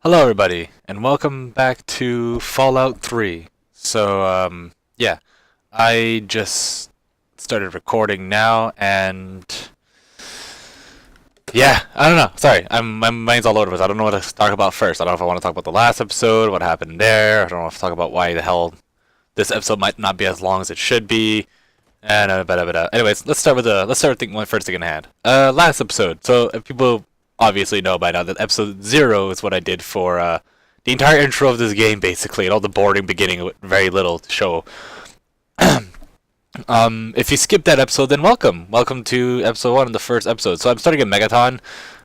Hello everybody, and welcome back to Fallout 3. Yeah, I just started recording now, and yeah, I don't know. Sorry, my mind's all over the place. I don't know what to talk about first. I don't know if I want to talk about the last episode, what happened there. I don't know if to talk about why the hell this episode might not be as long as it should be. And anyways, let's start with the first thing in hand. Last episode. So if people obviously know by now that episode 0 is what I did for the entire intro of this game, basically, and all the boring beginning with very little to show. If you skipped that episode, then welcome to episode 1, the first episode. So I'm starting a Megaton.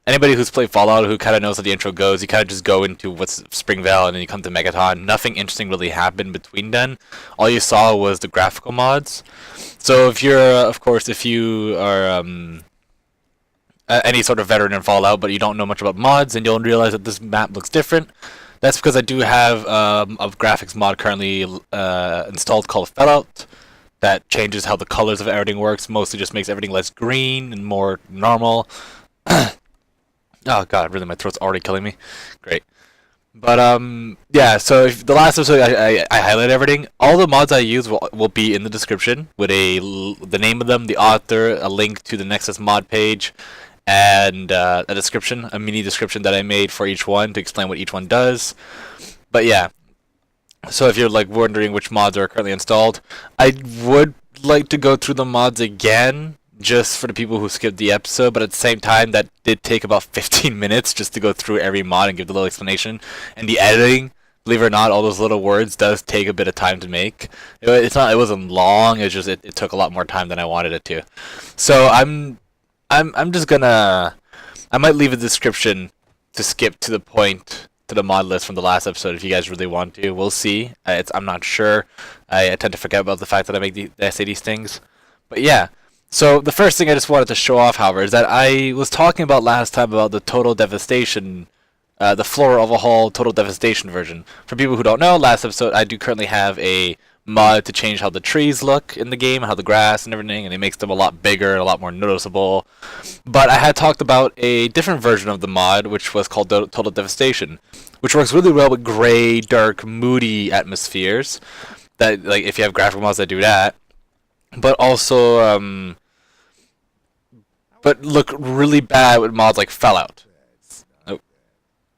Anybody who's played Fallout who kind of knows how the intro goes, you kind of just go into what's Springvale and then you come to Megaton. Nothing interesting really happened between then. All you saw was the graphical mods. So if you're, of course, if you are any sort of veteran in Fallout, but you don't know much about mods, and you'll realize that this map looks different. That's because I do have a graphics mod currently installed called Fallout that changes how the colors of everything works. Mostly just makes everything less green and more normal. Oh god, really, my throat's already killing me. Great. But yeah. So if the last episode I highlighted everything. All the mods I use will be in the description with the name of them, the author, a link to the Nexus mod page, and a description, a mini description that I made for each one to explain what each one does. But yeah. So if you're like wondering which mods are currently installed, I would like to go through the mods again, just for the people who skipped the episode, but at the same time, that did take about 15 minutes just to go through every mod and give the little explanation. And the editing, believe it or not, all those little words does take a bit of time to make. It wasn't long, it's just it took a lot more time than I wanted it to. So I'm just gonna, I might leave a description to skip to the point, to the mod list from the last episode if you guys really want to. We'll see. I'm not sure. I tend to forget about the fact that I say these things. But yeah. So the first thing I just wanted to show off, however, is that I was talking about last time about the Total Devastation, the Flora Overhaul Total Devastation version. For people who don't know, last episode I do currently have a mod to change how the trees look in the game, how the grass and everything, and it makes them a lot bigger, a lot more noticeable. But I had talked about a different version of the mod, which was called Total Devastation, which works really well with gray, dark, moody atmospheres. That, like, if you have graphical mods that do that, but also but look really bad with mods like Fallout.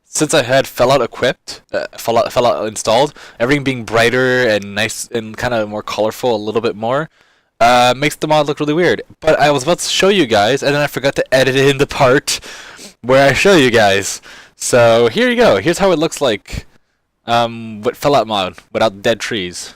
Since I had Fallout equipped, Fallout installed, everything being brighter and nice and kind of more colorful a little bit more, makes the mod look really weird. But I was about to show you guys, and then I forgot to edit in the part where I show you guys. So here you go. Here's how it looks like with Fallout mod without dead trees.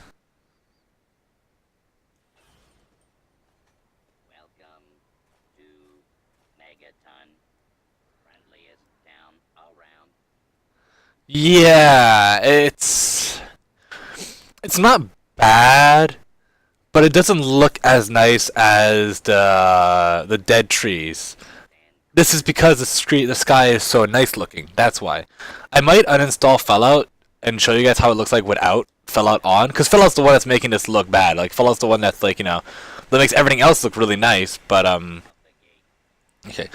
Yeah, it's not bad, but it doesn't look as nice as the dead trees. This is because the sky is so nice looking. That's why. I might uninstall Fallout and show you guys how it looks like without Fallout on, because Fallout's the one that's making this look bad. Like Fallout's the one that's like, you know, that makes everything else look really nice. But okay.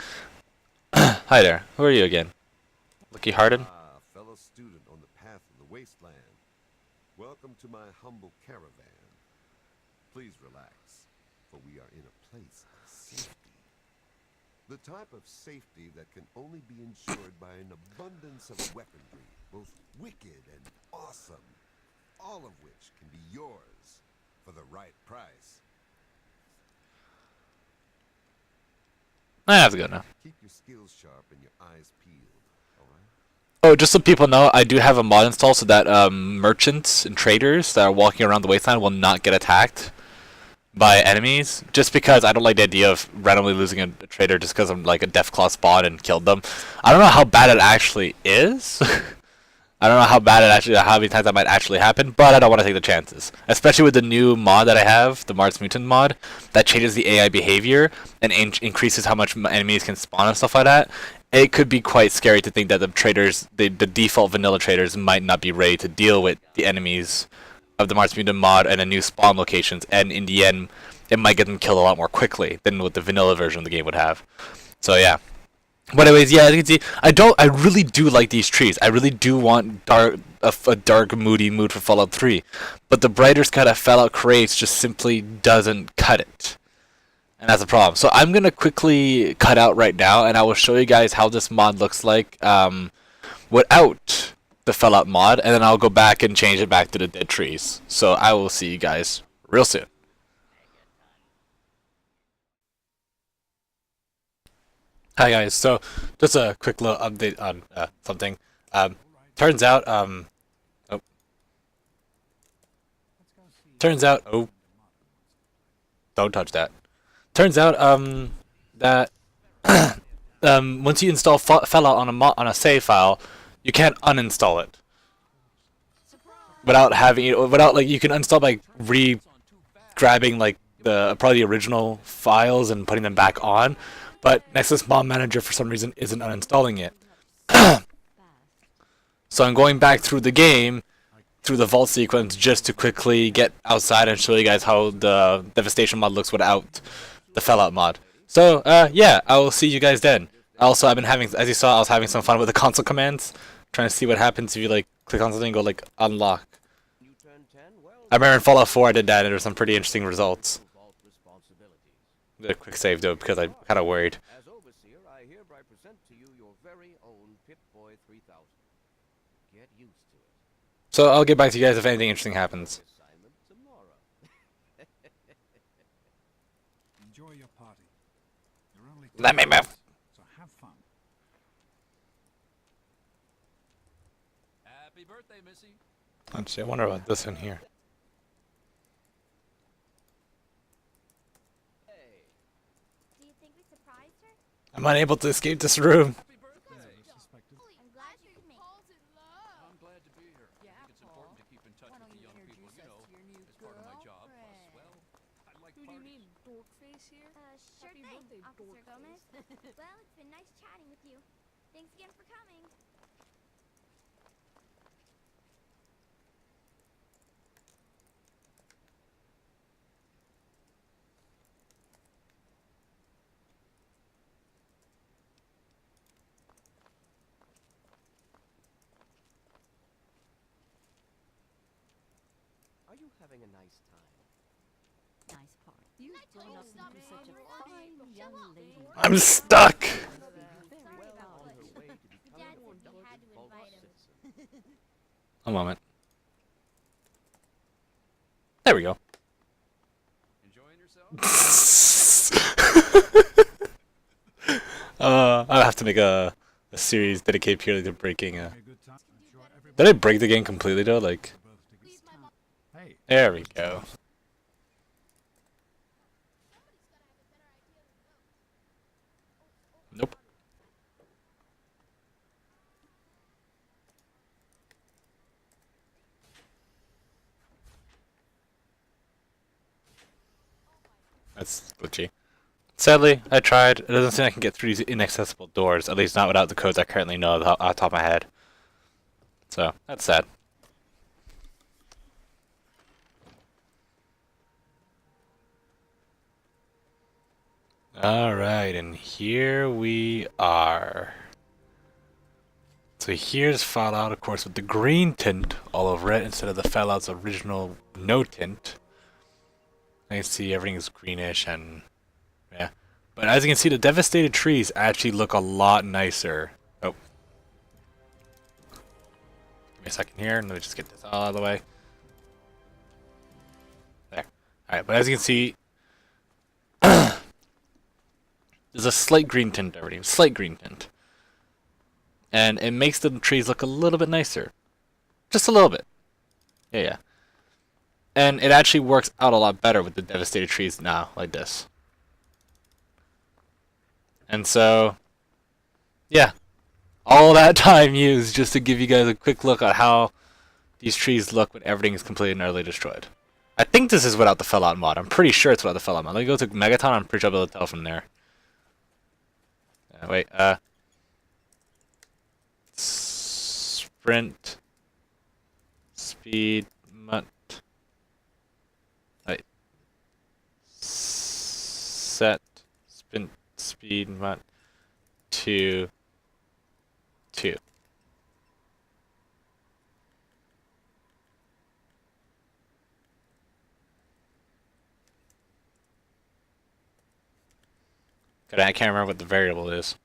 Hi there. Who are you again? Lucky Harden? Welcome to my humble caravan. Please relax, for we are in a place of safety. The type of safety that can only be ensured by an abundance of weaponry, both wicked and awesome, all of which can be yours for the right price. I have to go now. Keep your skills sharp and your eyes peeled. Oh, just so people know, I do have a mod installed so that merchants and traders that are walking around the wasteland will not get attacked by enemies. Just because I don't like the idea of randomly losing a trader just because I'm like a Deathclaw spawn and killed them. I don't know how bad it actually is. I don't know how bad it actually, how many times that might actually happen, but I don't want to take the chances. Especially with the new mod that I have, the Mars Mutant mod, that changes the AI behavior and increases how much enemies can spawn and stuff like that. It could be quite scary to think that the traders, the default vanilla traders, might not be ready to deal with the enemies of the Mars Mutant mod and the new spawn locations, and in the end, it might get them killed a lot more quickly than what the vanilla version of the game would have. So yeah. But anyways, yeah, as you can see, I really do like these trees. I really do want a dark, moody mood for Fallout 3. But the brighter sky that Fallout creates just simply doesn't cut it. And that's a problem. So I'm going to quickly cut out right now, and I will show you guys how this mod looks like without the Fallout mod, and then I'll go back and change it back to the dead trees. So I will see you guys real soon. Hi guys, so just a quick little update on something. Turns out, oh, don't touch that. Turns out, that once you install Fallout on a save file, you can't uninstall it without having it, without like you can uninstall by grabbing like probably the original files and putting them back on. But Nexus Mod Manager for some reason isn't uninstalling it. So I'm going back through the game, through the vault sequence, just to quickly get outside and show you guys how the Devastation mod looks without the Fallout mod. So yeah, I will see you guys then. Also, I've been having, as you saw, I was having some fun with the console commands, trying to see what happens if you like click on something and go like unlock. I remember in Fallout 4 I did that and there were some pretty interesting results. Did a quick save though because I'm kind of worried. As overseer, I hereby present to you your very own Pip-Boy 3000. Get used to it. So I'll get back to you guys if anything interesting happens. Enjoy your party. You're only Let me move. so have fun. Happy birthday, Missy. Let's see, I wonder about this in here. Do you think we surprised her? I'm unable to escape this room. Happy birthday. I'm glad you could make it. I'm glad to be here. I think it's important to keep in touch with the young people, you know, as part of my job. Plus, well, I like Who do you parties. mean, Dorkface here? Sure Happy thing, birthday, Officer Dorkface. Gomez. Well, it's been nice chatting with you. Thanks again for coming. Are you having a nice time? Nice part. You've grown up to be such a fine young lady. I'm stuck. Very Well on well. her way to becoming Dad a said we productive had to Bulgar invite him. citizen. A moment. There we go. Enjoying yourself? I'll have to make a series dedicated purely to breaking. Be a good time. I'm sure everybody Did I break the game completely though? Like, will both dig this time. Hey, there we go. Nope. That's glitchy. Sadly, I tried. It doesn't seem I can get through these inaccessible doors, at least not without the codes I currently know off the top of my head. So, that's sad. Alright, and here we are. So here's Fallout, of course, with the green tint all over it instead of the Fallout's original no tint. I can see everything is greenish and yeah. But as you can see, the devastated trees actually look a lot nicer. Oh. Give me a second here, and let me just get this all out of the way. There. Alright, but as you can see, there's a slight green tint already. Slight green tint. And it makes the trees look a little bit nicer. Just a little bit. Yeah. And it actually works out a lot better with the devastated trees now, like this. And so, yeah. All that time used just to give you guys a quick look at how these trees look when everything is completely and utterly destroyed. I think this is without the Fallout mod. I'm pretty sure it's without the Fallout mod. Let me go to Megaton. I'm pretty sure I'll be able to tell from there. Wait, sprint, speed, mut, wait, set, sprint, speed, mut, to 2. God, I can't remember what the variable is.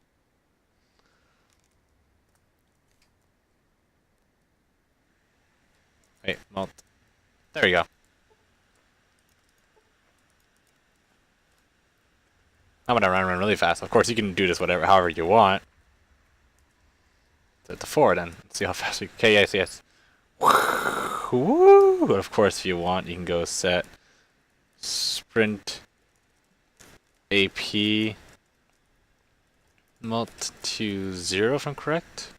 Wait, well, there you go. I'm gonna run really fast. Of course, you can do this however you want. Set to 4 then. Let's see how fast we can. Okay, yes. Woo! But of course, if you want, you can go set sprint AP mult to 0 if I'm correct.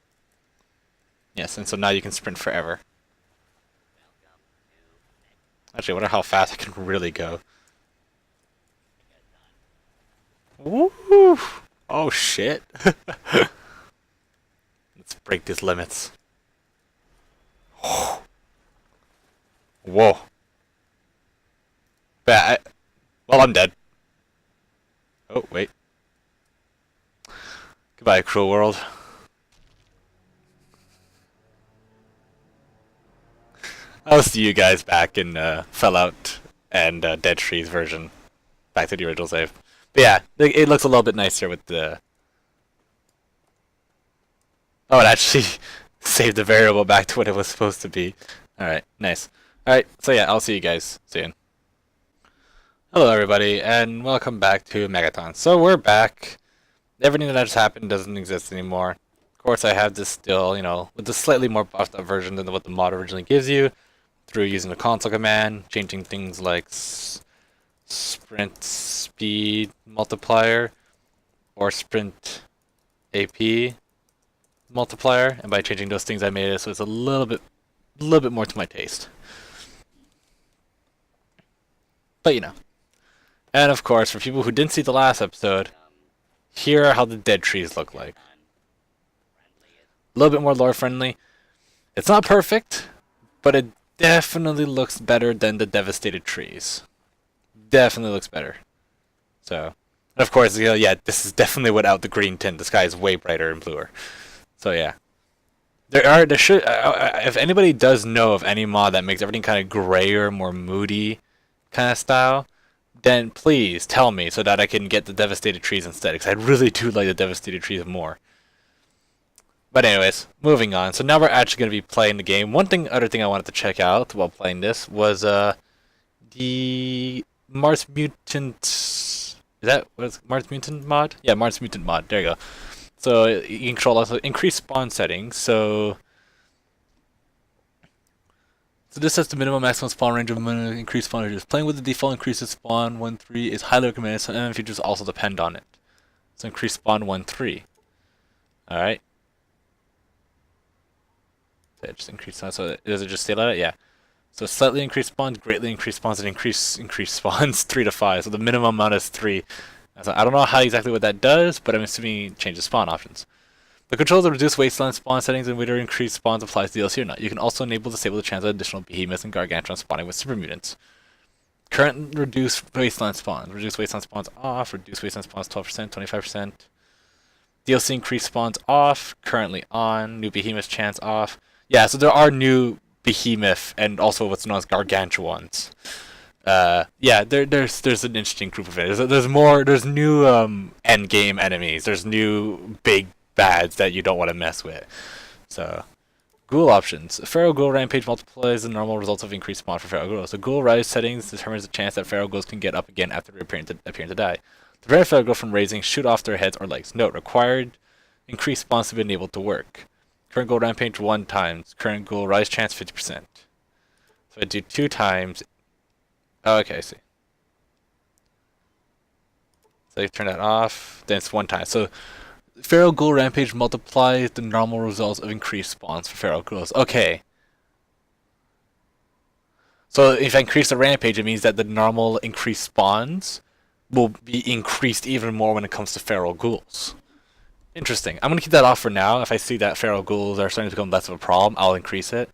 Yes, and so now you can sprint forever. Actually, I wonder how fast I can really go. Woo! Oh shit! Let's break these limits. Whoa! Well, I'm dead. Oh wait. Goodbye, cruel world. I'll see you guys back in Fallout and Dead Trees version. Back to the original save. But yeah, it looks a little bit nicer with the... Oh, it actually saved the variable back to what it was supposed to be. Alright, nice. Alright, so yeah, I'll see you guys soon. Hello everybody, and welcome back to Megaton. So we're back. Everything that just happened doesn't exist anymore. Of course, I have this still, you know, with a slightly more buffed up version than what the mod originally gives you, through using the console command, changing things like sprint speed multiplier or sprint AP multiplier, and by changing those things I made it so it's a little bit more to my taste. But you know. And of course, for people who didn't see the last episode, here are how the dead trees look like. A little bit more lore friendly. It's not perfect, but it definitely looks better than the devastated trees. Definitely looks better. So, and of course, you know, yeah, this is definitely without the green tint. The sky is way brighter and bluer. So yeah, there should, if anybody does know of any mod that makes everything kind of grayer, more moody kind of style, then please tell me so that I can get the devastated trees instead, because I really do like the devastated trees more. But anyways, moving on. So now we're actually going to be playing the game. Other thing I wanted to check out while playing this was the Mars Mutant. Is that what's Mars Mutant mod? Yeah, Mars Mutant mod. There you go. So you can control also increase spawn settings. So this sets the minimum maximum spawn range of increased spawn ranges. Playing with the default increases spawn 1-3 is highly recommended. Some MM features also depend on it. So increase spawn 1-3. All right. So just increase that. So does it just stay like that? Yeah. So slightly increased spawns, greatly increased spawns, and increased spawns 3 to 5. So the minimum amount is 3. So I don't know how exactly what that does, but I'm assuming it changes spawn options. The controls of reduced wasteland spawn settings and whether increased spawns applies to DLC or not. You can also disable the chance of additional behemoths and gargantuans spawning with super mutants. Current reduced wasteland spawns. Reduced wasteland spawns off. Reduced wasteland spawns 12%, 25%. DLC increased spawns off. Currently on. New behemoth chance off. Yeah, so there are new behemoth and also what's known as gargantuans. Yeah, there's an interesting group of it. There's new end game enemies. There's new big bads that you don't want to mess with. So, ghoul options. Feral ghoul rampage multiplies the normal results of increased spawn for feral ghouls. The ghoul rise settings determines the chance that feral ghouls can get up again after appearing to die. To prevent feral ghoul from raising, shoot off their heads or legs. Note: required increased spawns to be enabled to work. Current ghoul rampage 1 times. Current ghoul rise chance 50%. So I do 2 times. Oh, okay, I see. So you turn that off. Then it's 1 time. So feral ghoul rampage multiplies the normal results of increased spawns for feral ghouls. Okay. So if I increase the rampage, it means that the normal increased spawns will be increased even more when it comes to feral ghouls. Interesting. I'm going to keep that off for now. If I see that feral ghouls are starting to become less of a problem, I'll increase it.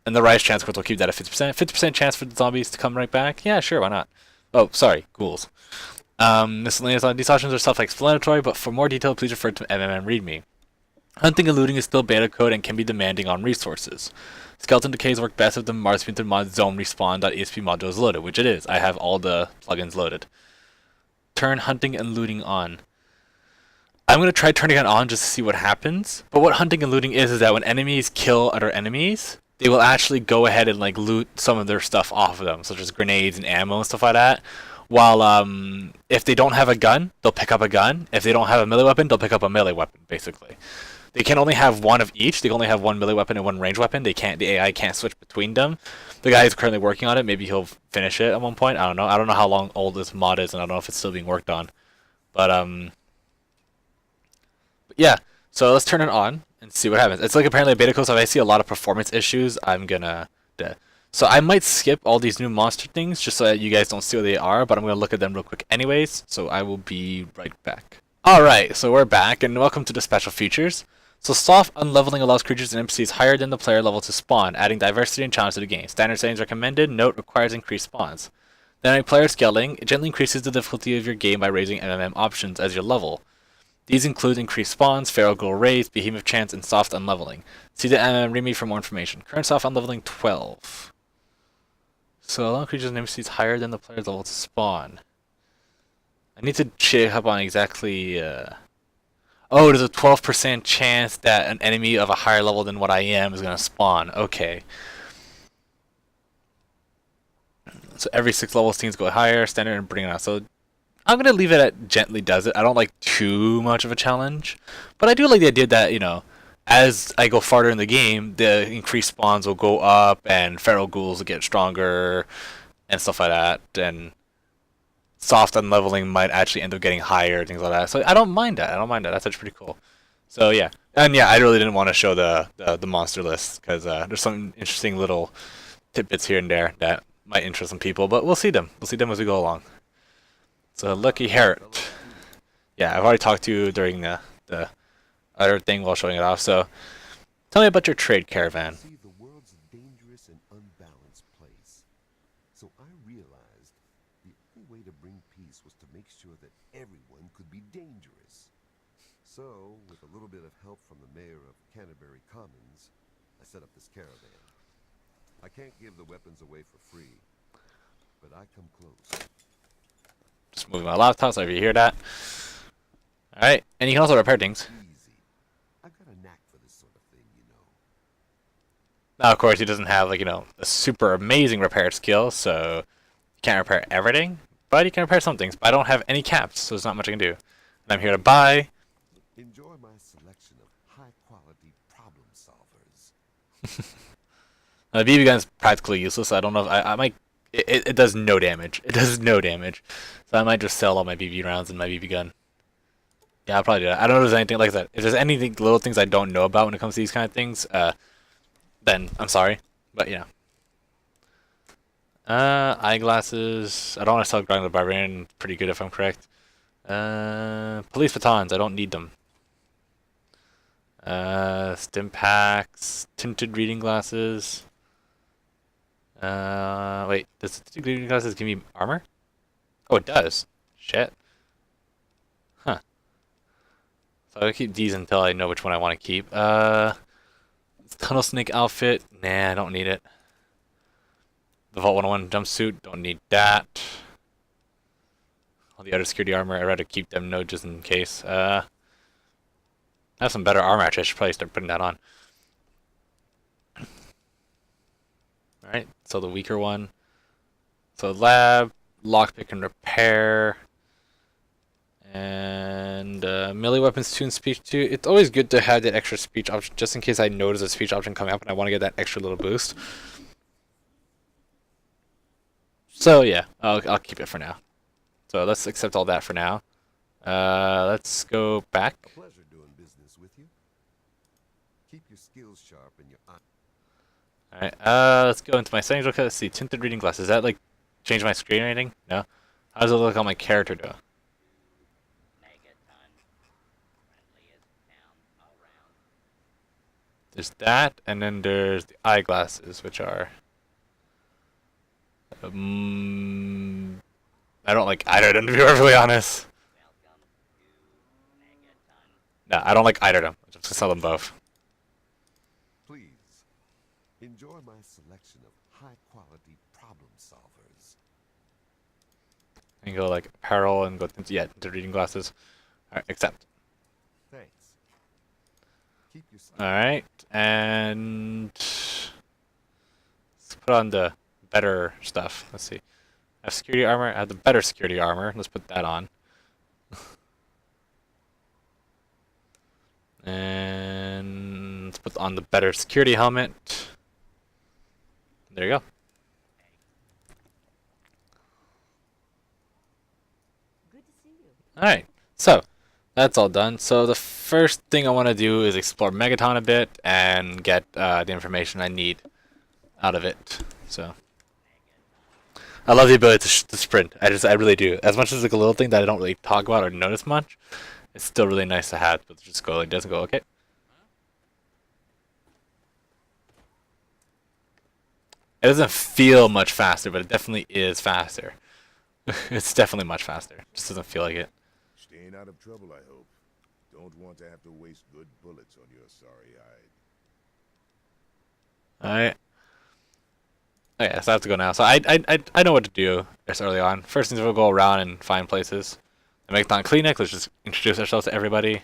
And the rise chance, of course, we'll keep that at 50%. 50% chance for the zombies to come right back? Yeah, sure, why not? Oh, sorry, ghouls. Miscellaneous. These options are self-explanatory, but for more detail, please refer to MMM README. Hunting and looting is still beta code and can be demanding on resources. Skeleton decays work best if the Mars Painted mod zone respawn.esp module is loaded, which it is. I have all the plugins loaded. Turn hunting and looting on. I'm going to try turning it on just to see what happens. But what hunting and looting is that when enemies kill other enemies, they will actually go ahead and like loot some of their stuff off of them, such as grenades and ammo and stuff like that. While if they don't have a gun, they'll pick up a gun. If they don't have a melee weapon, they'll pick up a melee weapon, basically. They can only have one of each. They can only have one melee weapon and one range weapon. They can't. The AI can't switch between them. The guy is currently working on it. Maybe he'll finish it at one point. I don't know. I don't know how long old this mod is, and I don't know if it's still being worked on. But yeah. So let's turn it on and see what happens. It's like apparently a beta code, so if I see a lot of performance issues, I'm gonna. So I might skip all these new monster things just so that you guys don't see what they are, but I'm gonna look at them real quick anyways. So I will be right back. Alright, so we're back, and welcome to the special features. So soft unleveling allows creatures and NPCs higher than the player level to spawn, adding diversity and challenge to the game. Standard settings recommended. Note requires increased spawns. Dynamic player scaling. It gently increases the difficulty of your game by raising MMM options as your level. These include increased spawns, feral ghoul raids, behemoth chance, and soft unleveling. See the MMM README for more information. Current soft unleveling 12. So allow creatures and NPCs higher than the player's level to spawn. I need to check up on exactly. Oh, there's a 12% chance that an enemy of a higher level than what I am is going to spawn. Okay. So every 6 levels, things go higher, standard, and bring it out. So I'm going to leave it at gently does it. I don't like too much of a challenge. But I do like the idea that, you know, as I go farther in the game, the increased spawns will go up, and feral ghouls will get stronger, and stuff like that. And soft unleveling might actually end up getting higher, things like that. So I don't mind that. I don't mind that. That's actually pretty cool. So yeah, and yeah, I really didn't want to show the monster list because there's some interesting little tidbits here and there that might interest some people, but we'll see them. We'll see them as we go along. So lucky Herod. Yeah, I've already talked to you during the other thing while showing it off. So tell me about your trade caravan. See, the world's a dangerous and unbalanced place. So I realized the only way to bring peace was to make sure that everyone could be dangerous. So, with a little bit of help from the mayor of Canterbury Commons, I set up this caravan. I can't give the weapons away for free, but I come close. Just moving my laptop so if you hear that. Alright, and you can also repair things. Easy. I've got a knack for this sort of thing, you know. Now, of course, he doesn't have, like, you know, a super amazing repair skill, so he can't repair everything, but he can repair some things. But I don't have any caps, so there's not much I can do. And I'm here to buy. Enjoy my selection of high-quality problem solvers. The BB gun is practically useless. I don't know if I might. It does no damage. It does no damage. So I might just sell all my BB rounds and my BB gun. Yeah, I'll probably do that. I don't know if there's anything like that. If there's anything, little things I don't know about when it comes to these kind of things, then I'm sorry. But yeah. Eyeglasses. I don't want to sell Grinding the Barbarian. Pretty good if I'm correct. Police batons. I don't need them. Stim packs. Tinted reading glasses. Wait. Does the tinted reading glasses give me armor? Oh, it does. Shit. Huh. So I'll keep these until I know which one I want to keep. Tunnel Snake outfit. Nah, I don't need it. The Vault 101 jumpsuit. Don't need that. All the other security armor, I'd rather keep them, no, just in case. I have some better armor, actually. I should probably start putting that on. Alright, so the weaker one. So lab, lockpick and repair. And melee weapons 2 and speech 2. It's always good to have that extra speech option, just in case I notice a speech option coming up and I want to get that extra little boost. So yeah, I'll keep it for now. So let's accept all that for now. Let's go back. A pleasure doing business with you. Keep your skills sharp and your eye. Alright, let's go into my settings. Okay, let's see. Tinted reading glasses. Does that like change my screen or anything? No? How does it look on my character though? There's that, and then there's the eyeglasses, which are... I I don't like either of them, to be perfectly honest. No, I don't like either of them. I'm just gonna sell them both. Please, enjoy my selection of high-quality problem solvers. And go like apparel and go into reading glasses. Alright, accept. Thanks. Keep your Alright, and let's put on the better stuff. Let's see. I have security armor. I have the better security armor. Let's put that on. And let's put on the better security helmet. There you go. Good to see you. Alright, so that's all done. So the first thing I want to do is explore Megaton a bit and get the information I need out of it. So I love the ability to sprint. I really do. As much as it's like a little thing that I don't really talk about or notice much, it's still really nice to have. But just go like this and go, okay. It doesn't feel much faster, but it definitely is faster. It's definitely much faster. It just doesn't feel like it. Staying out of trouble, I hope. Don't want to have to waste good bullets on your sorry hide. Alright. Okay, so I have to go now. So I know what to do this early on. First things we'll go around and find places. The Megaton Clinic, let's just introduce ourselves to everybody.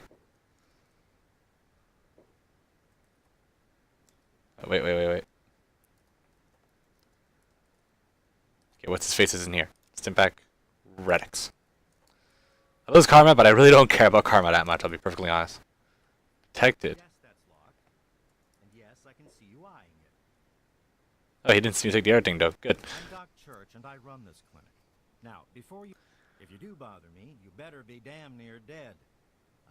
Oh, wait. Okay, what's his face is in here? Stimpack Redix. I lose Karma, but I really don't care about Karma that much, I'll be perfectly honest. Detected. Yes, that's locked. And yes, I can see you eyeing it. Oh, he didn't see me take the other thing though. Good. I'm Doc Church, and I run this clinic. Now, if you do bother me, you better be damn near dead.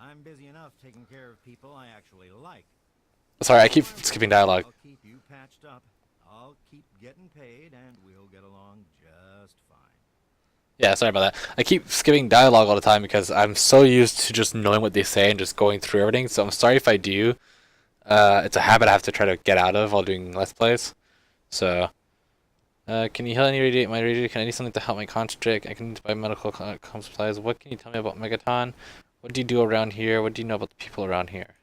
I'm busy enough taking care of people I actually like. Sorry, I keep skipping dialogue. I'll keep you patched up. I'll keep getting paid, and we'll get along just fine. Yeah, sorry about that. I keep skipping dialogue all the time because I'm so used to just knowing what they say and just going through everything. So I'm sorry if I do. It's a habit I have to try to get out of while doing Let's Plays. So, can you heal any radiate my radiate? Can I need something to help me concentrate? I can buy medical supplies. What can you tell me about Megaton? What do you do around here? What do you know about the people around here?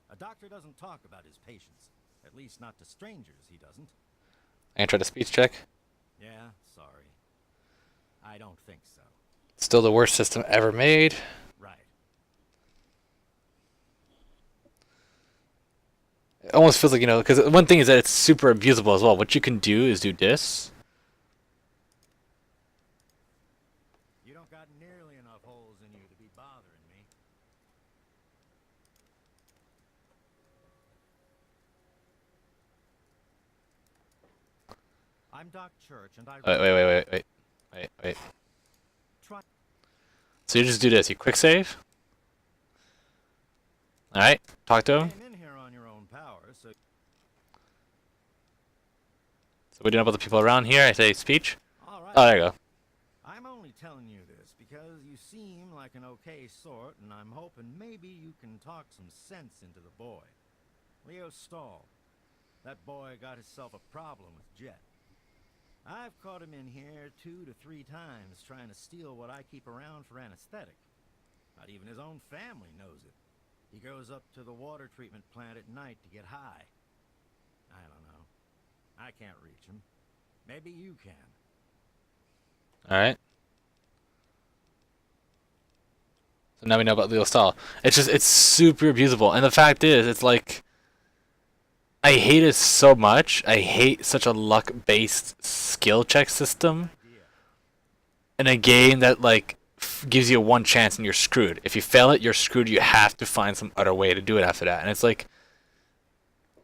A doctor doesn't talk about his patients. At least not to strangers, he doesn't. I can try the speech check. Yeah, sorry. I don't think so. Still the worst system ever made. Right. It almost feels like, you know, because one thing is that it's super abusable as well. What you can do is do this. You don't got nearly enough holes in you to be bothering me. I'm Doc Church, and I... Wait. Try... So you just do this. You quick save. Alright, talk to him. Came in here on your own power, so... So what do you know about the people around here? I say speech. All right. Oh, there you go. I'm only telling you this because you seem like an okay sort, and I'm hoping maybe you can talk some sense into the boy. Leo stalled. That boy got himself a problem with Jet. I've caught him in here 2 to 3 times trying to steal what I keep around for anesthetic. Not even his own family knows it. He goes up to the water treatment plant at night to get high. I don't know. I can't reach him. Maybe you can. Alright. So now we know about Leo Stahl. It's super abusable. And the fact is, it's like, I hate it so much. I hate such a luck-based skill check system in a game that, like, gives you one chance and you're screwed. If you fail it, you're screwed. You have to find some other way to do it after that. And it's like,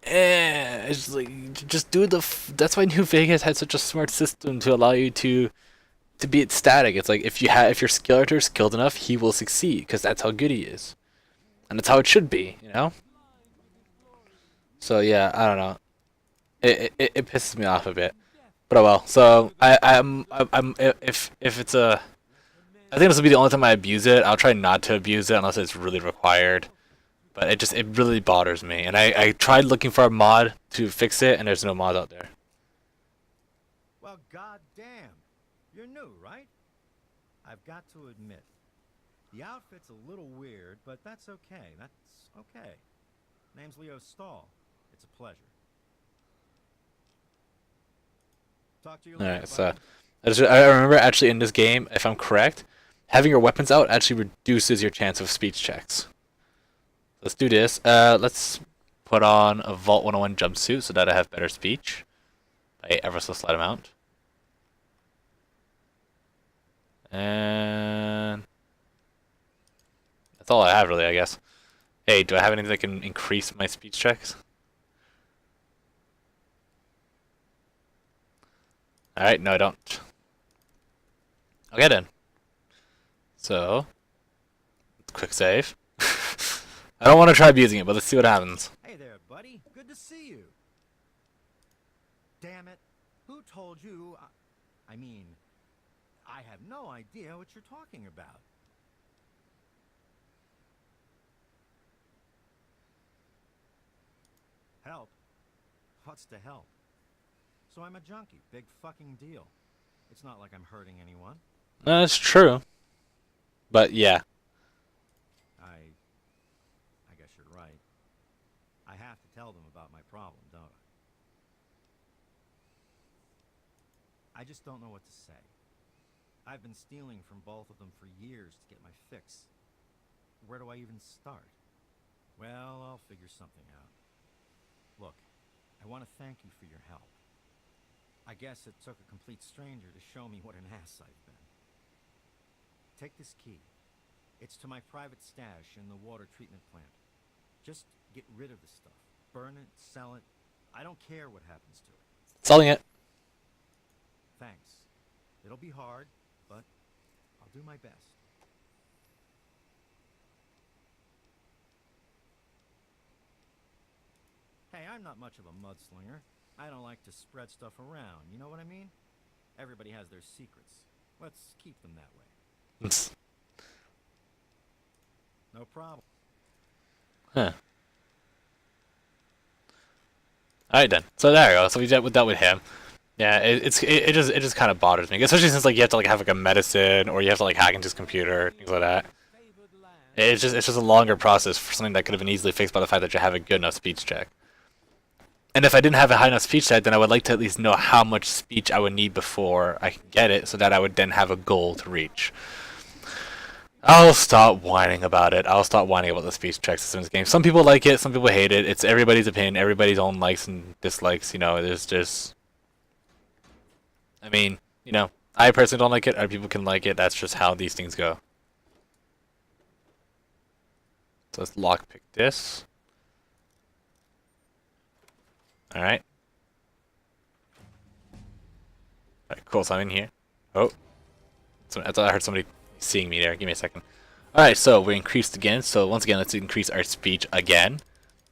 it's like, just do that's why New Vegas had such a smart system to allow you to be static. It's like, if your skeletor is skilled enough, he will succeed because that's how good he is. And that's how it should be, you know? So yeah, I don't know. It pisses me off a bit, but oh well. So if it's a, I think this will be the only time I abuse it. I'll try not to abuse it unless it's really required. But it really bothers me. And I tried looking for a mod to fix it, and there's no mod out there. Well, goddamn. You're new, right? got to admit, the outfit's a little weird, but that's okay. That's okay. Name's Leo Stahl. It's a pleasure. Talk to you later. Alright, so I remember actually in this game, if I'm correct, having your weapons out actually reduces your chance of speech checks. Let's do this. Let's put on a Vault 101 jumpsuit so that I have better speech by ever so slight amount. And that's all I have really, I guess. Hey, do I have anything that can increase my speech checks? Alright, no I don't. Okay then. So, quick save. I don't want to try abusing it, but let's see what happens. Hey there, buddy. Good to see you. Damn it. Who told you? I mean, I have no idea what you're talking about. Help? What's to help? So I'm a junkie. Big fucking deal. It's not like I'm hurting anyone. That's true. But yeah. I guess you're right. I have to tell them about my problem, don't I? I just don't know what to say. I've been stealing from both of them for years to get my fix. Where do I even start? Well, I'll figure something out. Look, I want to thank you for your help. I guess it took a complete stranger to show me what an ass I've been. Take this key. It's to my private stash in the water treatment plant. Just get rid of the stuff. Burn it, sell it. I don't care what happens to it. Selling it. Thanks. It'll be hard, but I'll do my best. Hey, I'm not much of a mudslinger. I don't like to spread stuff around, you know what I mean? Everybody has their secrets. Let's keep them that way. No problem. Huh. Alright then. So there you go. So we dealt with him. Yeah, it just kind of bothers me, especially since like you have to like have like a medicine or you have to like hack into his computer, things like that. It's just a longer process for something that could have been easily fixed by the fact that you have a good enough speech check. And if I didn't have a high enough speech check, then I would like to at least know how much speech I would need before I can get it, so that I would then have a goal to reach. I'll stop whining about it. I'll stop whining about the speech check system in this game. Some people like it, some people hate it. It's everybody's opinion, everybody's own likes and dislikes. You know, there's just... I mean, you know, I personally don't like it. Other people can like it. That's just how these things go. So let's lockpick this. Alright. Alright, cool. So I'm in here. Oh. So I thought I heard somebody seeing me there. Give me a second. Alright, so we increased again. So once again, let's increase our speech again.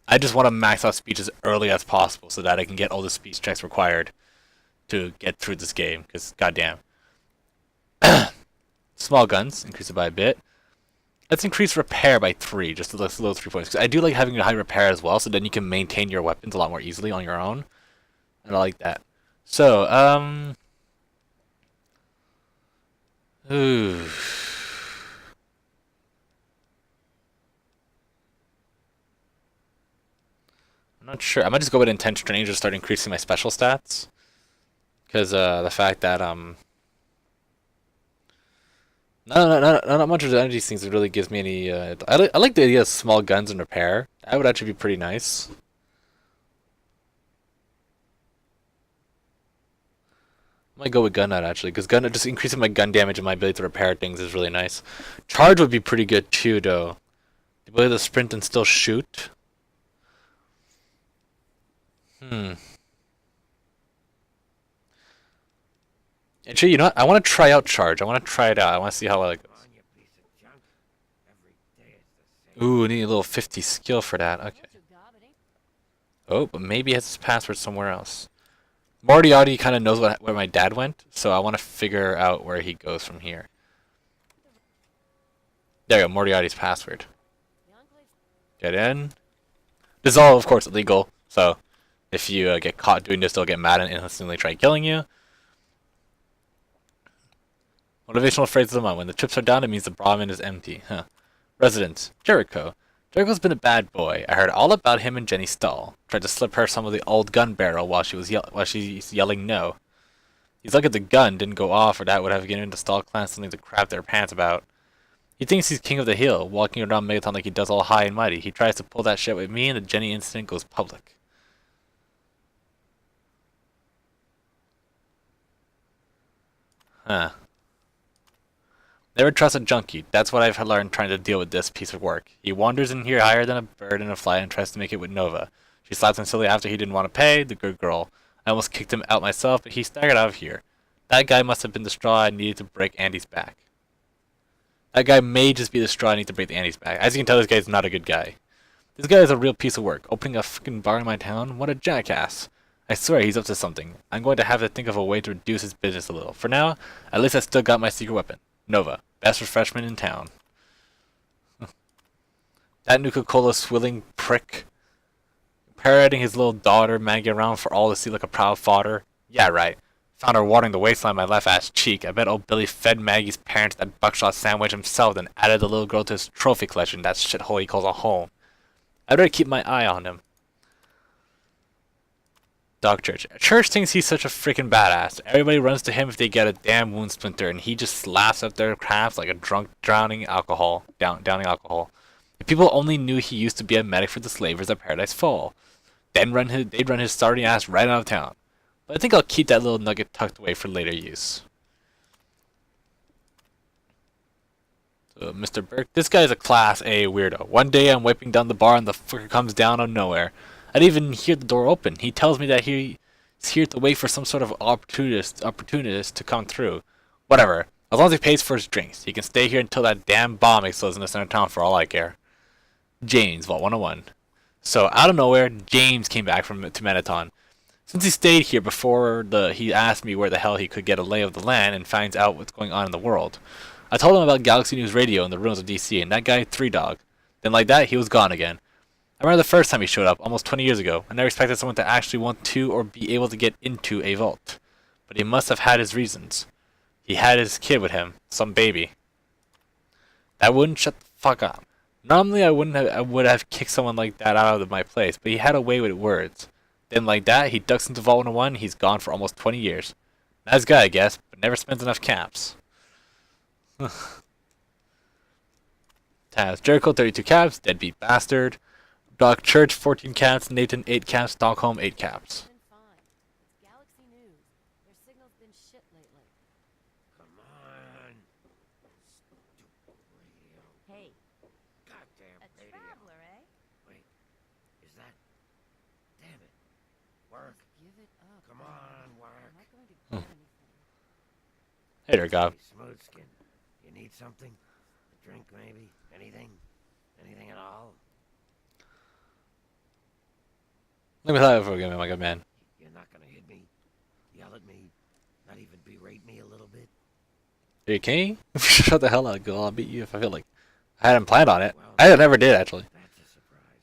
I just want to max out speech as early as possible so that I can get all the speech checks required to get through this game. Because, goddamn. Small guns. Increase it by a bit. Let's increase repair by 3, just those 3 points. Because I do like having a high repair as well, so then you can maintain your weapons a lot more easily on your own. And I like that. So, ooh. I'm not sure. I might just go with Intense Training to start increasing my special stats. Because, the fact that, not much of any of these things that really gives me any. I like the idea of small guns and repair. That would actually be pretty nice. I might go with gun nut actually, because gun nut just increasing my gun damage and my ability to repair things is really nice. Charge would be pretty good too, though. The ability to sprint and still shoot. Actually, you know what? I want to try out charge. I want to try it out. I want to see how well it goes. Ooh, need a little 50 skill for that. Okay. Oh, but maybe he has his password somewhere else. Moriarty kind of knows where my dad went, so I want to figure out where he goes from here. There you go, Moriarty's password. Get in. This is all, of course, illegal, so if you get caught doing this, they'll get mad and instantly try killing you. Motivational phrase of the month. When the chips are down, it means the Brahmin is empty. Huh. Residence. Jericho. Jericho's been a bad boy. I heard all about him and Jenny Stull. Tried to slip her some of the old gun barrel while she's yelling no. He's lucky the gun didn't go off, or that would have given the Stull clan something to crap their pants about. He thinks he's king of the hill, walking around Megaton like he does all high and mighty. He tries to pull that shit with me, and the Jenny incident goes public. Huh. Never trust a junkie. That's what I've learned trying to deal with this piece of work. He wanders in here higher than a bird and a fly and tries to make it with Nova. She slapped him silly after he didn't want to pay, the good girl. I almost kicked him out myself, but he staggered out of here. That guy must have been the straw I needed to break Andy's back. That guy may just be the straw I need to break Andy's back. As you can tell, this guy's not a good guy. This guy is a real piece of work. Opening a fucking bar in my town? What a jackass. I swear he's up to something. I'm going to have to think of a way to reduce his business a little. For now, at least I still got my secret weapon. Nova. Best refreshment in town. That Nuka-Cola swilling prick. Parading his little daughter Maggie around for all to see like a proud father. Yeah, right. Found her watering the waistline my left ass cheek. I bet old Billy fed Maggie's parents that buckshot sandwich himself, then added the little girl to his trophy collection, that shithole he calls a home. I'd better keep my eye on him. Dog Church. Church thinks he's such a freaking badass. Everybody runs to him if they get a damn wound splinter, and he just laughs at their crafts like a drunk downing alcohol. If people only knew he used to be a medic for the slavers at Paradise Fall, they'd run his starting ass right out of town. But I think I'll keep that little nugget tucked away for later use. So, Mr. Burke, this guy's a Class A weirdo. One day I'm wiping down the bar and the fucker comes down out of nowhere. I didn't even hear the door open. He tells me that he's here to wait for some sort of opportunist to come through. Whatever. As long as he pays for his drinks. He can stay here until that damn bomb explodes in the center of town for all I care. James, Vault 101. So, out of nowhere, James came back to Megaton. Since he stayed here before, he asked me where the hell he could get a lay of the land and finds out what's going on in the world. I told him about Galaxy News Radio in the ruins of DC, and that guy, 3Dog. Then like that, he was gone again. I remember the first time he showed up, almost 20 years ago. I never expected someone to actually want to or be able to get into a vault. But he must have had his reasons. He had his kid with him, some baby. That wouldn't shut the fuck up. Normally I would have kicked someone like that out of my place, but he had a way with words. Then like that, he ducks into Vault 101, and he's gone for almost 20 years. Nice guy, I guess, but never spends enough caps. Taz, Jericho, 32 caps, deadbeat bastard. Doc Church, 14 caps, Nathan, 8 caps, Stockholm, 8 caps. Been fine. It's Galaxy News. Their signal's been shit lately. Come on. Stupid radio. Hey, Goddamn a radio. traveler, eh? Wait, is that? Damn it. Work. Give it up. Come on, work. I'm not going to get anything. Hey there, God. Hey, Smooth Skin. You need something? A drink, maybe? Anything? Anything at all? Let me tell you for a minute, my good man. You're not gonna hit me, yell at me, not even berate me a little bit? Hey, can you shut the hell up, girl? I'll beat you if I feel like I hadn't planned on it. Well, I never did, actually. That's a surprise.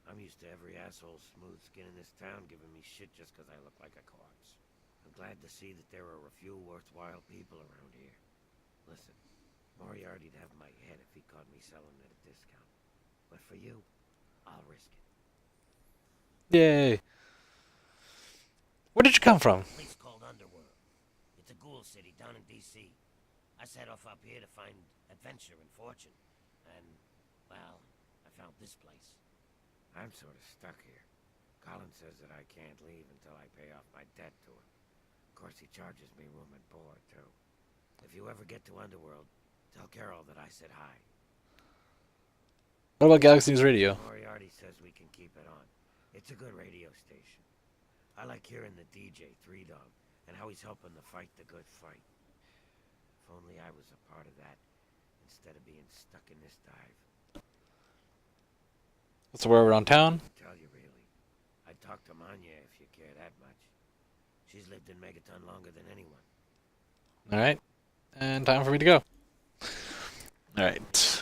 I'm used to every asshole Smooth Skin in this town giving me shit just 'cause I look like a corpse. I'm glad to see that there are a few worthwhile people around here. Listen, Moriarty'd have my head if he caught me selling at a discount. But for you, I'll risk it. Yay. Where did you come from? A place called Underworld. It's a ghoul city down in D.C. I set off up here to find adventure and fortune. And, well, I found this place. I'm sort of stuck here. Colin says that I can't leave until I pay off my debt to him. Of course, he charges me room and board, too. If you ever get to Underworld, tell Carol that I said hi. What about Galaxy News Radio? Moriarty says we can keep it on. It's a good radio station. I like hearing the DJ, 3Dog, and how he's helping to fight the good fight. If only I was a part of that, instead of being stuck in this dive. That's where we're around town. I tell you, really. I'd talk to Manya if you care that much. She's lived in Megaton longer than anyone. Alright. And time for me to go. Alright.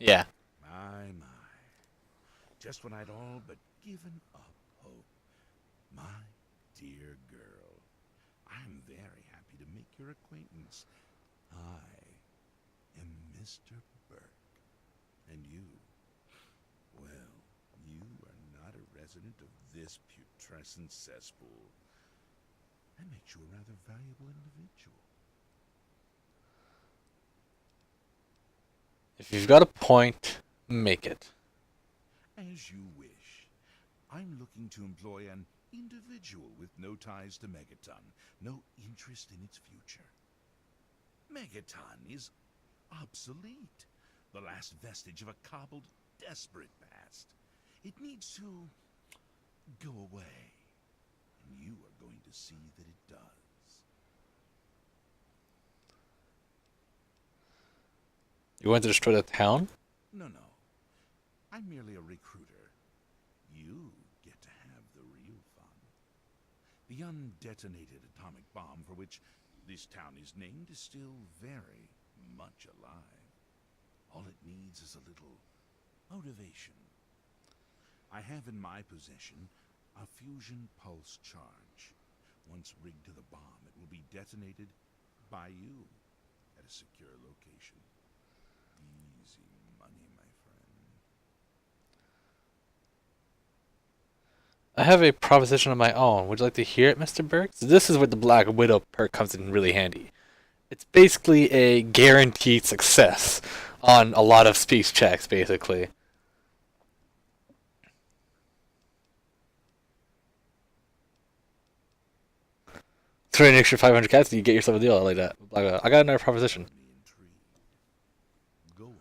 Yeah. My. Just when I'd all but given up hope. My dear girl. I'm very happy to make your acquaintance. I am Mr. Burke. And you, well, you are not a resident of this putrescent cesspool. That makes you a rather valuable individual. If you've got a point, make it. As you wish. I'm looking to employ an individual with no ties to Megaton, no interest in its future. Megaton is obsolete, the last vestige of a cobbled, desperate past. It needs to go away, and you are going to see that it does. You want to destroy the town? No. I'm merely a recruiter. You get to have the real fun. The undetonated atomic bomb for which this town is named is still very much alive. All it needs is a little motivation. I have in my possession a fusion pulse charge. Once rigged to the bomb, it will be detonated by you at a secure location. Easy money, my friend. I have a proposition of my own. Would you like to hear it, Mr. Burke? So this is where the Black Widow perk comes in really handy. It's basically a guaranteed success on a lot of speech checks, basically. For an extra 500 cats, you get yourself a deal like that. I got another proposition. Go on.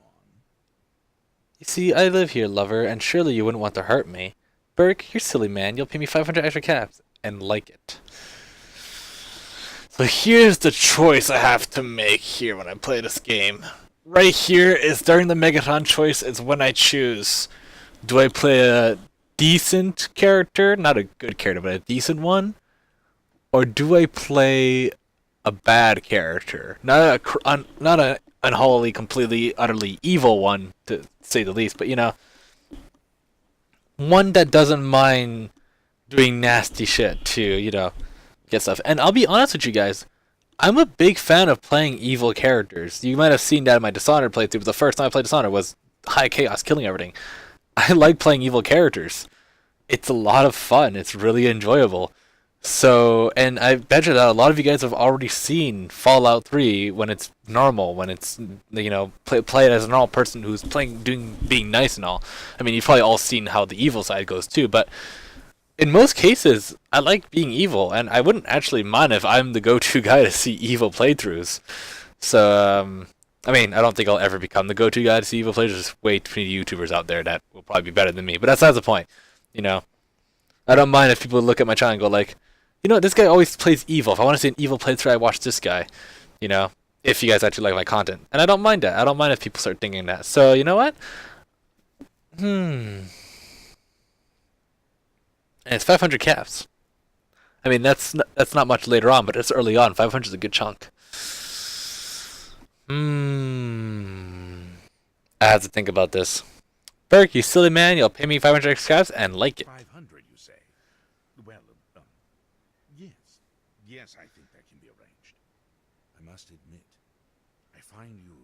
You see, I live here, lover, and surely you wouldn't want to hurt me. Burke, you're silly, man. You'll pay me 500 extra caps, and like it. So here's the choice I have to make here when I play this game. Right here is during the Megaton choice is when I choose. Do I play a decent character? Not a good character, but a decent one? Or do I play a bad character? Not a unholy, completely, utterly evil one, to say the least, but you know, one that doesn't mind doing nasty shit to, you know, get stuff. And I'll be honest with you guys, I'm a big fan of playing evil characters. You might have seen that in my Dishonored playthrough, but the first time I played Dishonored was high chaos, killing everything. I like playing evil characters. It's a lot of fun. It's really enjoyable. So, and I bet you that a lot of you guys have already seen Fallout 3 when it's normal, when it's, you know, play it as a normal person who's being nice and all. I mean, you've probably all seen how the evil side goes too, but in most cases, I like being evil, and I wouldn't actually mind if I'm the go-to guy to see evil playthroughs. So, I mean, I don't think I'll ever become the go-to guy to see evil playthroughs. There's way too many YouTubers out there that will probably be better than me, but that's not the point, you know. I don't mind if people look at my channel and go like, you know, this guy always plays evil. If I want to see an evil playthrough, I watch this guy. You know, if you guys actually like my content. And I don't mind that. I don't mind if people start thinking that. So, you know what? And it's 500 caps. I mean, that's not much later on, but it's early on. 500 is a good chunk. I have to think about this. Burke, you silly man. You'll pay me 500 extra caps and like it. 500, you say? Well, yes, I think that can be arranged. I must admit, I find you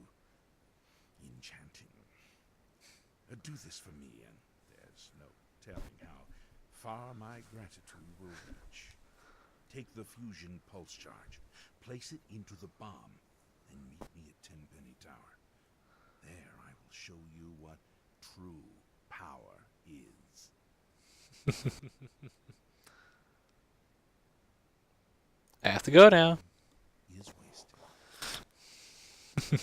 enchanting. Do this for me, and there's no telling how far my gratitude will reach. Take the fusion pulse charge, place it into the bomb, and meet me at Tenpenny Tower. There I will show you what true power is. I have to go now. Is wasted.